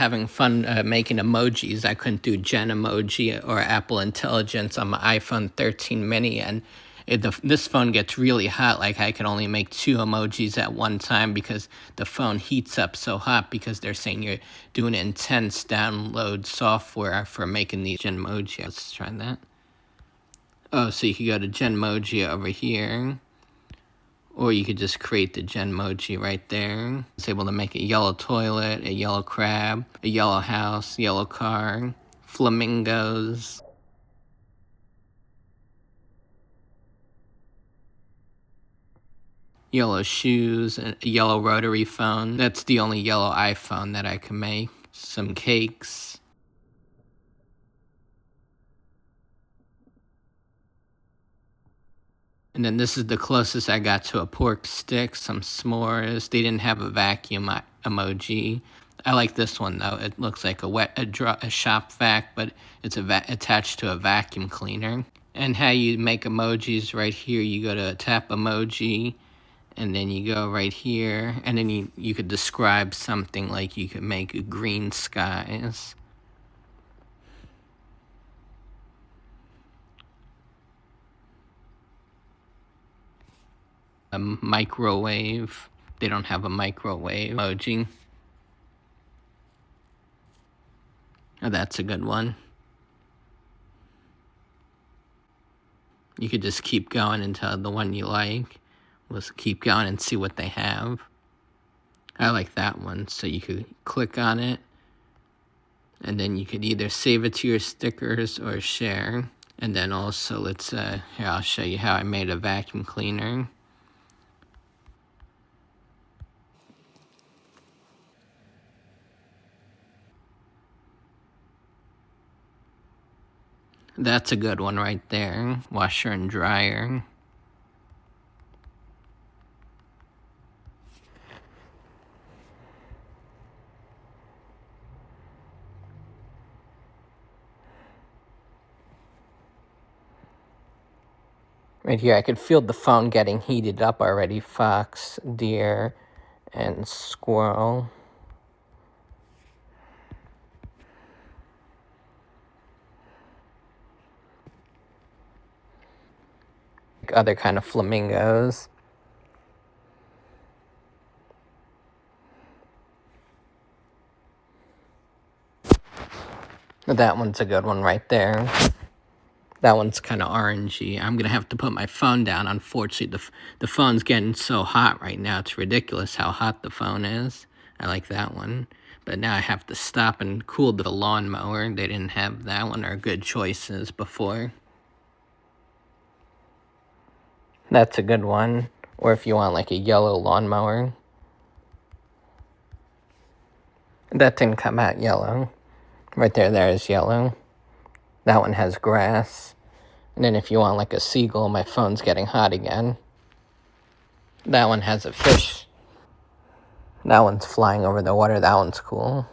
Having fun making emojis. I couldn't do Genmoji or Apple Intelligence on my iPhone 13 mini, and this phone gets really hot. Like, I can only make 2 emojis at one time because the phone heats up so hot, because they're saying you're doing intense download software for making these Genmoji. Let's try that. Oh, so you could go to Genmoji over here, or you could just create the Genmoji right there. It's able to make a yellow toilet, a yellow crab, a yellow house, yellow car, flamingos. Yellow shoes, a yellow rotary phone. That's the only yellow iPhone that I can make. Some cakes. And then this is the closest I got to a pork stick, some s'mores. They didn't have a vacuum emoji. I like this one though. It looks like a shop vac, but it's attached to a vacuum cleaner. And how you make emojis right here, you go to tap emoji, and then you go right here, and then you could describe something, like you could make green skies. A microwave. They don't have a microwave emoji. Oh, that's a good one. You could just keep going until the one you like. Let's keep going and see what they have. I like that one. So you could click on it, and then you could either save it to your stickers or share. And then also, here, I'll show you how I made a vacuum cleaner. That's a good one right there. Washer and dryer. Right here, I could feel the phone getting heated up already. Fox, deer, and squirrel. Other kind of flamingos. That one's a good one right there. That one's kind of orangey. I'm going to have to put my phone down. Unfortunately, the phone's getting so hot right now. It's ridiculous how hot the phone is. I like that one. But now I have to stop and cool the lawnmower. They didn't have that one, or good choices before. That's a good one. Or if you want like a yellow lawnmower. That didn't come out yellow. Right there is yellow. That one has grass. And then if you want like a seagull, my phone's getting hot again. That one has a fish. That one's flying over the water. That one's cool.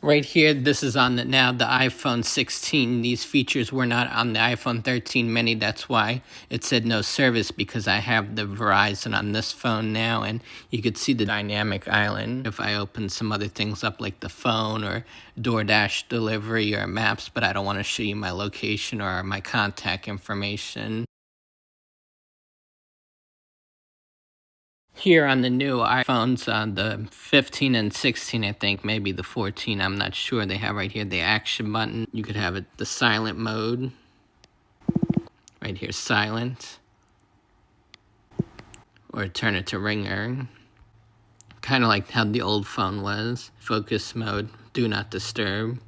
Right here, this is on the iPhone 16. These features were not on the iPhone 13 mini. That's why it said no service, because I have the Verizon on this phone now, and you could see the dynamic island if I open some other things up, like the phone or DoorDash delivery or maps, but I don't want to show you my location or my contact information. Here on the new iPhones, on the 15 and 16, I think, maybe the 14, I'm not sure, they have right here the action button. You could have it the silent mode. Right here, silent. Or turn it to ringer. Kind of like how the old phone was. Focus mode, do not disturb.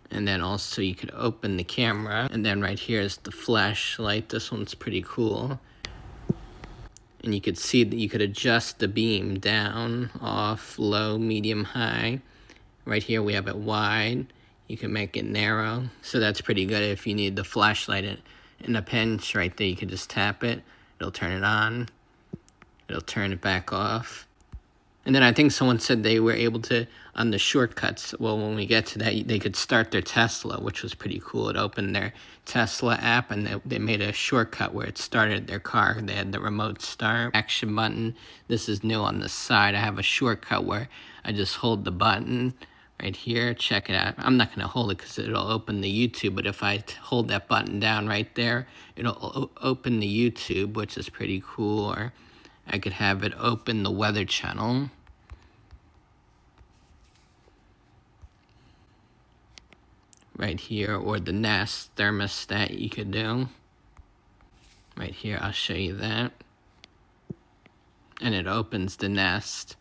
And then also you could open the camera. And then right here is the flashlight. This one's pretty cool. And you could see that you could adjust the beam down, off, low, medium, high. Right here we have it wide. You can make it narrow. So that's pretty good if you need the flashlight in a pinch. Right there, you can just tap it. It'll turn it on. It'll turn it back off. And then I think someone said they were able to, on the shortcuts, well, when we get to that, they could start their Tesla, which was pretty cool. It opened their Tesla app, and they made a shortcut where it started their car. They had the remote start action button. This is new on the side. I have a shortcut where I just hold the button right here. Check it out. I'm not going to hold it because it'll open the YouTube, but if I hold that button down right there, it'll open the YouTube, which is pretty cool. Or I could have it open the Weather Channel. Right here, or the Nest thermostat you could do. Right here, I'll show you that. And it opens the Nest.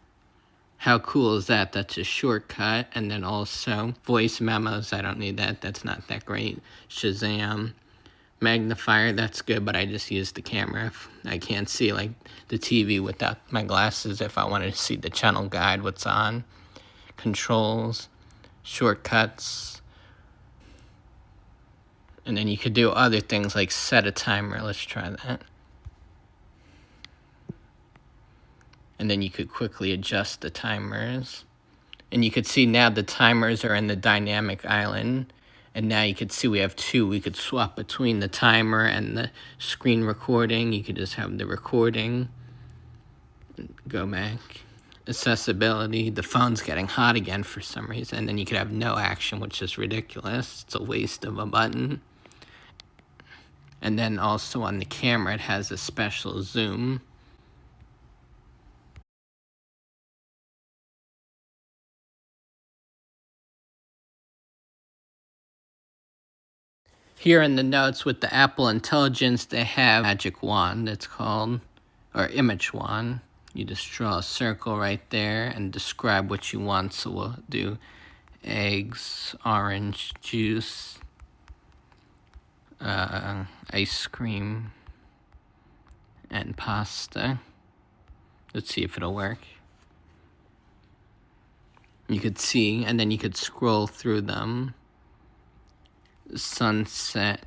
How cool is that? That's a shortcut. And then also voice memos. I don't need that. That's not that great. Shazam. Magnifier, that's good, but I just use the camera. I can't see like the TV without my glasses if I wanted to see the channel guide, what's on. Controls, shortcuts. And then you could do other things like set a timer. Let's try that. And then you could quickly adjust the timers. And you could see now the timers are in the dynamic island. And now you could see we have two. We could swap between the timer and the screen recording. You could just have the recording. Go back. Accessibility. The phone's getting hot again for some reason. And then you could have no action, which is ridiculous. It's a waste of a button. And then also on the camera, it has a special zoom. Here in the notes with the Apple Intelligence, they have magic wand, it's called, or image wand. You just draw a circle right there and describe what you want. So we'll do eggs, orange juice, ice cream, and pasta. Let's see if it'll work. You could see, and then you could scroll through them. Sunset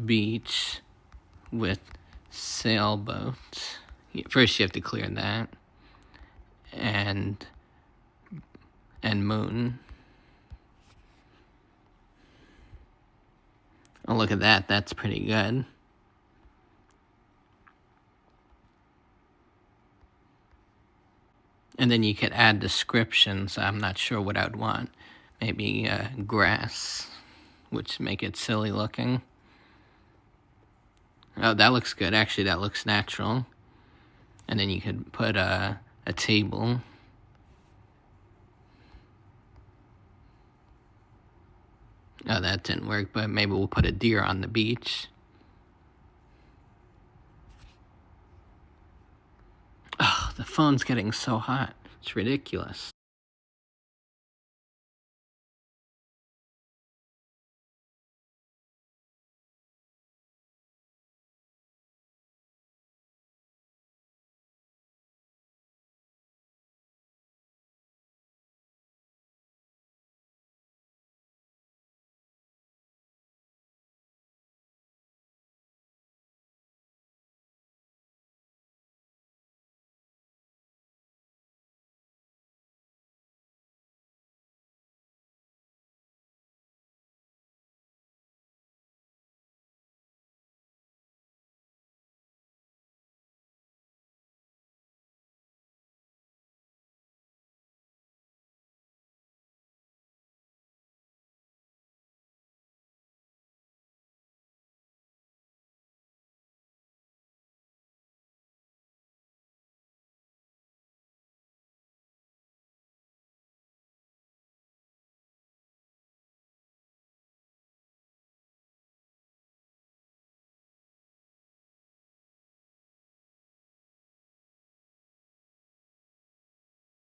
beach with sailboat. First you have to clear that. And moon. Oh, look at that. That's pretty good. And then you could add descriptions. I'm not sure what I'd want. Maybe grass, which make it silly looking. Oh, that looks good. Actually, that looks natural. And then you could put a table. Oh, that didn't work, but maybe we'll put a deer on the beach. Oh, the phone's getting so hot. It's ridiculous.